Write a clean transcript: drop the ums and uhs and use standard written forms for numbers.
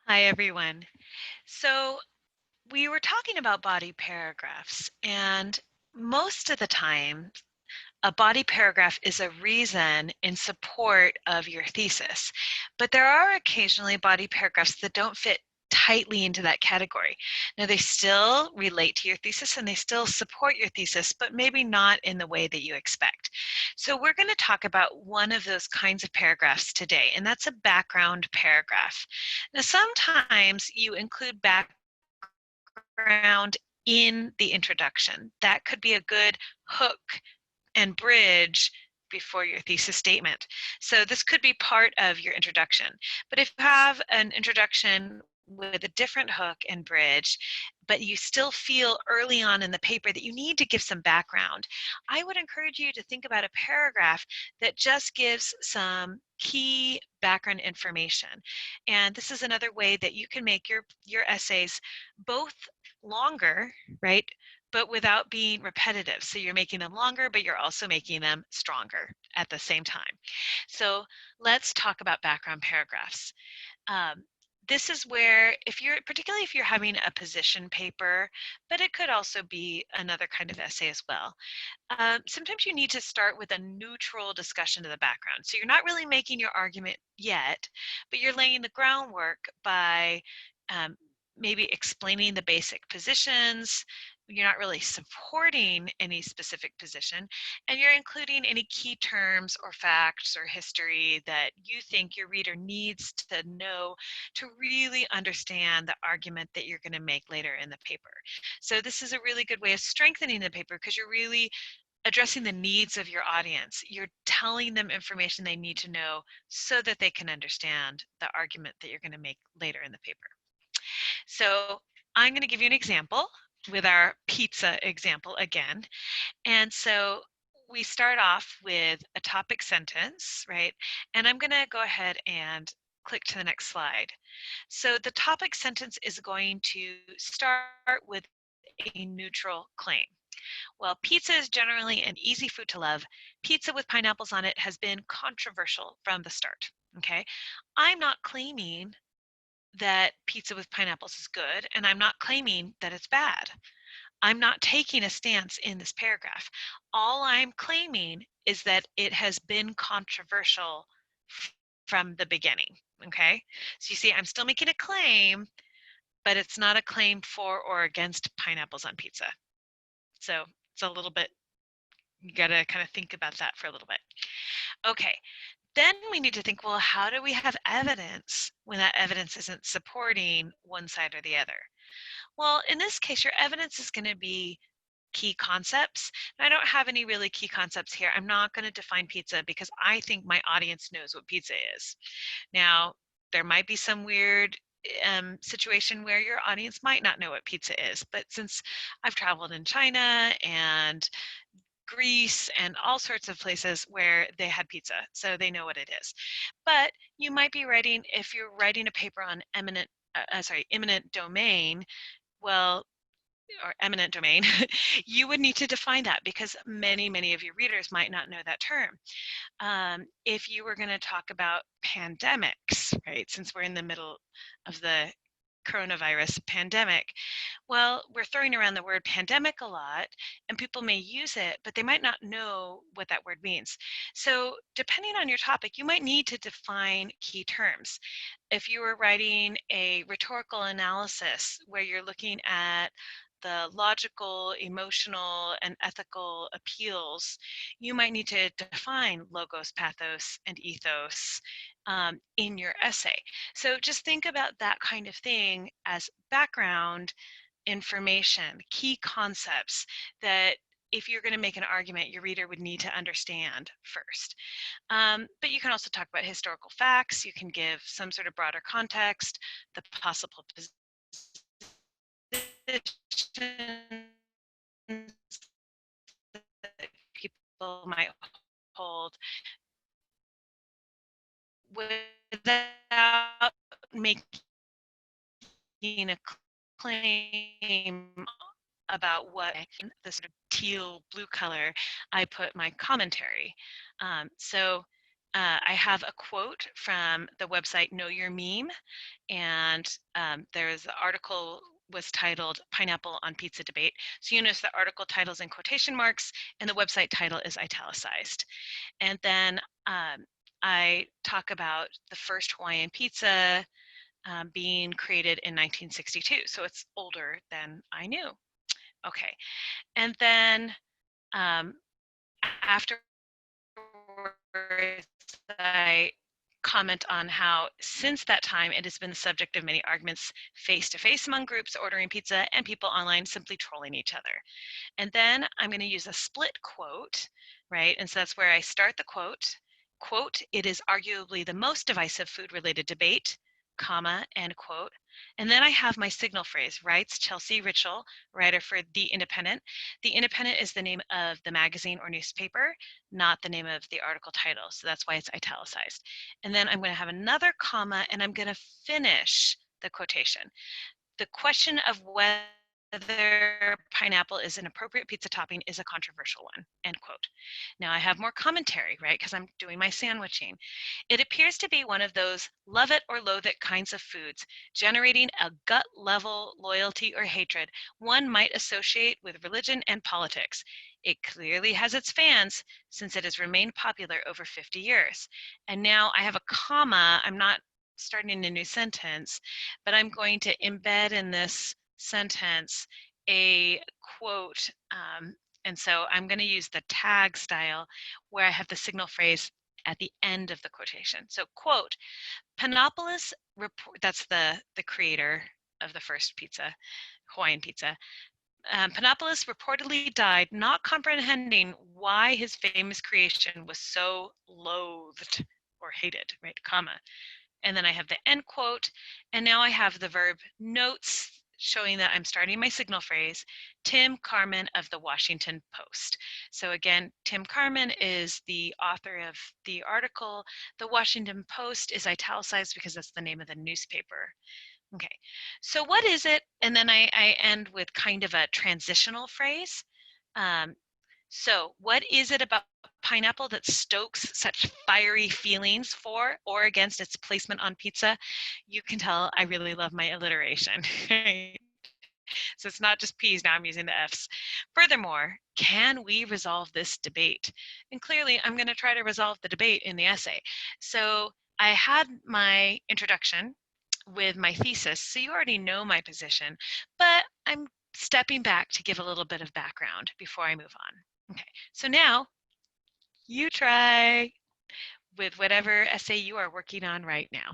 Hi, everyone. So, we were talking about body paragraphs, and most of the time, a body paragraph is a reason in support of your thesis. But there are occasionally body paragraphs that don't fit tightly into that category. Now, they still relate to your thesis and they still support your thesis, but maybe not in the way that you expect. So, we're going to talk about one of those kinds of paragraphs today, and that's a background paragraph. Now, sometimes you include background in the introduction. That could be a good hook and bridge before your thesis statement. So this could be part of your introduction. But if you have an introduction with a different hook and bridge, but you still feel early on in the paper that you need to give some background, I would encourage you to think about a paragraph that just gives some key background information. And this is another way that you can make your essays both longer, right, but without being repetitive. So you're making them longer, but you're also making them stronger at the same time. So let's talk about background paragraphs. Um, this is where, particularly if you're having a position paper, but it could also be another kind of essay as well. Sometimes you need to start with a neutral discussion of the background. So you're not really making your argument yet, but you're laying the groundwork by um, maybe explaining the basic positions. You're not really supporting any specific position, and you're including any key terms or facts or history that you think your reader needs to know to really understand the argument that you're going to make later in the paper. So this is a really good way of strengthening the paper because you're really addressing the needs of your audience. You're telling them information they need to know so that they can understand the argument that you're going to make later in the paper. So I'm going to give you an example with our pizza example again. And so we start off with a topic sentence, right? And I'm going to go ahead and click to the next slide. So the topic sentence is going to start with a neutral claim. Well, pizza is generally an easy food to love. Pizza with pineapples on it has been controversial from the start. Okay. I'm not claiming that pizza with pineapples is good, and I'm not claiming that it's bad. I'm not taking a stance in this paragraph. All I'm claiming is that it has been controversial from the beginning. Okay. So you see, I'm still making a claim, but it's not a claim for or against pineapples on pizza. So it's a little bit, you got to kind of think about that for a little bit. Okay, then we need to think, well, how do we have evidence when that evidence isn't supporting one side or the other? Well, in this case, your evidence is going to be key concepts. And I don't have any really key concepts here. I'm not going to define pizza because I think my audience knows what pizza is. Now, there might be some weird situation where your audience might not know what pizza is, but since I've traveled in China and Greece and all sorts of places where they had pizza, so they know what it is. But you might be writing, if you're writing a paper on eminent domain, well, or eminent domain, you would need to define that because many of your readers might not know that term. If you were going to talk about pandemics, right, since we're in the middle of the coronavirus pandemic, well, we're throwing around the word pandemic a lot, and people may use it, but they might not know what that word means. So, depending on your topic, you might need to define key terms. If you were writing a rhetorical analysis where you're looking at the logical, emotional, and ethical appeals, you might need to define logos, pathos, and ethos in your essay. So just think about that kind of thing as background information, key concepts that if you're going to make an argument, your reader would need to understand first. But you can also talk about historical facts. You can give some sort of broader context, the possible positions that people might hold without making a claim about what the sort of teal blue color I put my commentary. So I have a quote from the website Know Your Meme, and there's the article was titled Pineapple on Pizza Debate. So you notice the article title's in quotation marks and the website title is italicized. And then I talk about the first Hawaiian pizza being created in 1962. So it's older than I knew. Okay. And then afterwards, I comment on how since that time it has been the subject of many arguments face-to-face among groups ordering pizza and people online simply trolling each other. And then I'm going to use a split quote, right? And so that's where I start the quote. Quote, it is arguably the most divisive food-related debate, comma, end quote. And then I have my signal phrase, writes Chelsea Ritchell, writer for The Independent. The Independent is the name of the magazine or newspaper, not the name of the article title. So that's why it's italicized. And then I'm going to have another comma and I'm going to finish the quotation. The question of whether pineapple is an appropriate pizza topping is a controversial one, end quote. Now I have more commentary, right, because I'm doing my sandwiching. It appears to be one of those love it or loathe it kinds of foods, generating a gut level loyalty or hatred one might associate with religion and politics. It clearly has its fans since it has remained popular over 50 years. And now I have a comma, I'm not starting a new sentence, but I'm going to embed in this sentence a quote. And so I'm going to use the tag style where I have the signal phrase at the end of the quotation. So quote, Panopoulos, that's the creator of the first pizza, Hawaiian pizza. Panopoulos reportedly died not comprehending why his famous creation was so loathed or hated, right, comma. And then I have the end quote, and now I have the verb notes showing that I'm starting my signal phrase, Tim Carman of the Washington Post. So again, Tim Carman is the author of the article. The Washington Post is italicized because that's the name of the newspaper. Okay, so what is it? And then I end with kind of a transitional phrase. So what is it about pineapple that stokes such fiery feelings for or against its placement on pizza? You can tell I really love my alliteration. So it's not just P's, now I'm using the F's. Furthermore, can we resolve this debate? And clearly I'm going to try to resolve the debate in the essay. So I had my introduction with my thesis, so you already know my position, but I'm stepping back to give a little bit of background before I move on. Okay, so now you try with whatever essay you are working on right now.